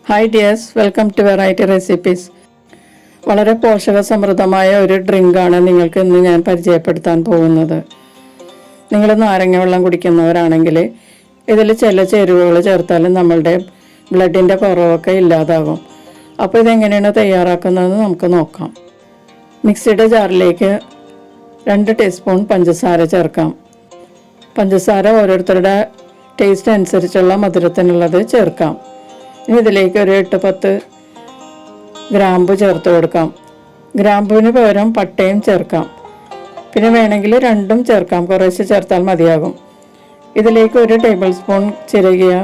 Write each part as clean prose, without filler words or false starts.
Hi dears, welcome to Variety Recipes. വളരെ പോഷകസമൃദ്ധമായ ഒരു ഡ്രിങ്കാണ് നിങ്ങൾക്ക് ഇന്ന് ഞാൻ പരിചയപ്പെടുത്താൻ പോകുന്നത്. നിങ്ങൾ നാരങ്ങ വെള്ളം കുടിക്കുന്നവരാണെങ്കിൽ ഇതിൽ ചില ചേരുവകൾ ചേർത്താലും നമ്മളുടെ ബ്ലഡിൻ്റെ കുറവൊക്കെ ഇല്ലാതാകും. അപ്പോൾ ഇതെങ്ങനെയാണ് തയ്യാറാക്കുന്നതെന്ന് നമുക്ക് നോക്കാം. മിക്സിയുടെ ജാറിലേക്ക് 2 ടീസ്പൂൺ പഞ്ചസാര ചേർക്കാം. പഞ്ചസാര ഓരോരുത്തരുടെ ടേസ്റ്റ് അനുസരിച്ചുള്ള മധുരത്തിനുള്ളത് ചേർക്കാം. ഇനി ഇതിലേക്ക് ഒരു 8-10 ഗ്രാമ്പു ചേർത്ത് കൊടുക്കാം. ഗ്രാമ്പുവിന് പകരം പട്ടയും ചേർക്കാം. പിന്നെ വേണമെങ്കിൽ രണ്ടും ചേർക്കാം, കുറേശ്ശെ ചേർത്താൽ മതിയാകും. ഇതിലേക്ക് 1 ടേബിൾ സ്പൂൺ ചിരകിയ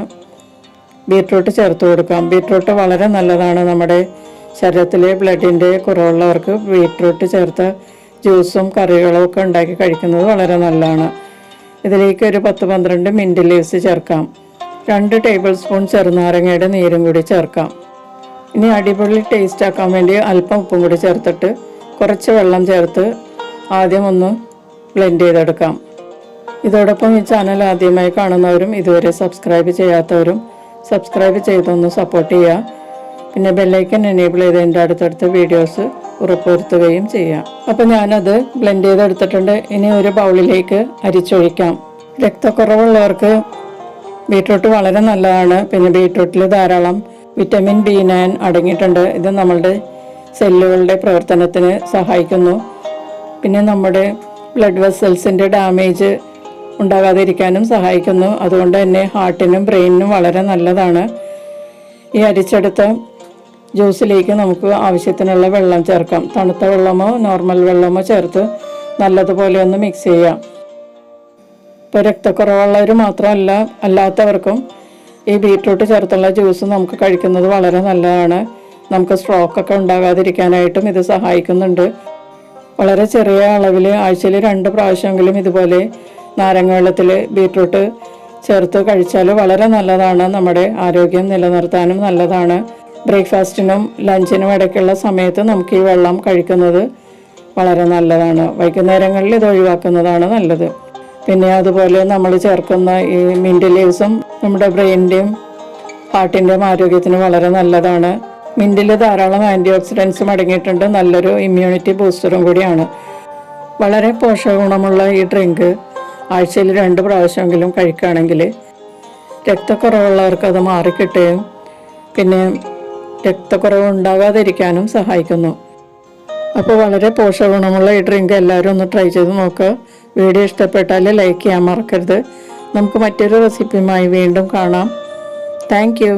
ബീറ്റ്റൂട്ട് ചേർത്ത് കൊടുക്കാം. ബീറ്റ്റൂട്ട് വളരെ നല്ലതാണ്. നമ്മുടെ ശരീരത്തിലെ ബ്ലഡിൻ്റെ കുറവുള്ളവർക്ക് ബീറ്റ്റൂട്ട് ചേർത്ത ജ്യൂസും കറികളും ഒക്കെ ഉണ്ടാക്കി കഴിക്കുന്നത് വളരെ നല്ലതാണ്. ഇതിലേക്ക് ഒരു 10-12 മിൻറ്റ് ലീവ്സ് ചേർക്കാം. 2 ടേബിൾ സ്പൂൺ ചെറുനാരങ്ങയുടെ നീരും കൂടി ചേർക്കാം. ഇനി അടിപൊളി ടേസ്റ്റ് ആക്കാൻ വേണ്ടി അല്പം ഉപ്പും കൂടി ചേർത്തിട്ട് കുറച്ച് വെള്ളം ചേർത്ത് ആദ്യം ഒന്ന് ബ്ലെൻഡ് ചെയ്തെടുക്കാം. ഇതോടൊപ്പം ഈ ചാനൽ ആദ്യമായി കാണുന്നവരും ഇതുവരെ സബ്സ്ക്രൈബ് ചെയ്യാത്തവരും സബ്സ്ക്രൈബ് ചെയ്തൊന്ന് സപ്പോർട്ട് ചെയ്യുക. പിന്നെ ബെല്ലൈക്കൻ എനേബിൾ ചെയ്തതിൻ്റെ അടുത്തടുത്ത വീഡിയോസ് ഉറപ്പുവരുത്തുകയും ചെയ്യാം. അപ്പോൾ ഞാനത് ബ്ലെൻഡ് ചെയ്തെടുത്തിട്ടുണ്ട്. ഇനി ഒരു ബൗളിലേക്ക് അരിച്ചൊഴിക്കാം. രക്തക്കുറവുള്ളവർക്ക് ബീറ്റ്റൂട്ട് വളരെ നല്ലതാണ്. പിന്നെ ബീറ്റ്റൂട്ടിൽ ധാരാളം വിറ്റമിൻ B9 അടങ്ങിയിട്ടുണ്ട്. ഇത് നമ്മളുടെ സെല്ലുകളുടെ പ്രവർത്തനത്തിന് സഹായിക്കുന്നു. പിന്നെ നമ്മുടെ ബ്ലഡ് വെസൽസിൻ്റെ ഡാമേജ് ഉണ്ടാകാതിരിക്കാനും സഹായിക്കുന്നു. അതുകൊണ്ട് തന്നെ ഹാർട്ടിനും ബ്രെയിനിനും വളരെ നല്ലതാണ്. ഈ അരിച്ചെടുത്ത ജ്യൂസിലേക്ക് നമുക്ക് ആവശ്യത്തിനുള്ള വെള്ളം ചേർക്കാം. തണുത്ത വെള്ളമോ നോർമൽ വെള്ളമോ ചേർത്ത് നല്ലതുപോലെ ഒന്ന് മിക്സ് ചെയ്യാം. ഇപ്പോൾ രക്തക്കുറവുള്ളവർ മാത്രമല്ല, അല്ലാത്തവർക്കും ഈ ബീറ്റ്റൂട്ട് ചേർത്തുള്ള ജ്യൂസ് നമുക്ക് കഴിക്കുന്നത് വളരെ നല്ലതാണ്. നമുക്ക് സ്ട്രോക്കൊക്കെ ഉണ്ടാകാതിരിക്കാനായിട്ടും ഇത് സഹായിക്കുന്നുണ്ട്. വളരെ ചെറിയ അളവിൽ ആഴ്ചയിൽ 2 പ്രാവശ്യമെങ്കിലും ഇതുപോലെ നാരങ്ങ വെള്ളത്തിൽ ബീറ്റ്റൂട്ട് ചേർത്ത് കഴിച്ചാൽ വളരെ നല്ലതാണ്. നമ്മുടെ ആരോഗ്യം നിലനിർത്താനും നല്ലതാണ്. ബ്രേക്ക്ഫാസ്റ്റിനും ലഞ്ചിനും ഇടയ്ക്കുള്ള സമയത്ത് നമുക്ക് ഈ വെള്ളം കഴിക്കുന്നത് വളരെ നല്ലതാണ്. വൈകുന്നേരങ്ങളിൽ ഇത് ഒഴിവാക്കുന്നതാണ് നല്ലത്. പിന്നെ അതുപോലെ നമ്മൾ ചേർക്കുന്ന ഈ മിൻറ്റ് ലീവ്സും നമ്മുടെ ബ്രെയിനിൻ്റെയും ഹാർട്ടിൻ്റെയും ആരോഗ്യത്തിന് വളരെ നല്ലതാണ്. മിൻറ്റിൽ ധാരാളം ആൻറ്റി ഓക്സിഡൻസും അടങ്ങിയിട്ടുണ്ട്. നല്ലൊരു ഇമ്മ്യൂണിറ്റി ബൂസ്റ്ററും കൂടിയാണ്. വളരെ പോഷകഗുണമുള്ള ഈ ഡ്രിങ്ക് ആഴ്ചയിൽ 2 പ്രാവശ്യമെങ്കിലും കഴിക്കുകയാണെങ്കിൽ രക്തക്കുറവുള്ളവർക്ക് അത് മാറിക്കിട്ടുകയും പിന്നെ രക്തക്കുറവ് ഉണ്ടാകാതിരിക്കാനും സഹായിക്കുന്നു. അപ്പോൾ വളരെ പോഷകഗുണമുള്ള ഈ ഡ്രിങ്ക് എല്ലാവരും ഒന്ന് ട്രൈ ചെയ്ത് നോക്കുക. വീഡിയോ ഇഷ്ടപ്പെട്ടാൽ ലൈക്ക് ചെയ്യാൻ മറക്കരുത്. നമുക്ക് മറ്റൊരു റെസിപ്പിയുമായി വീണ്ടും കാണാം. Thank you.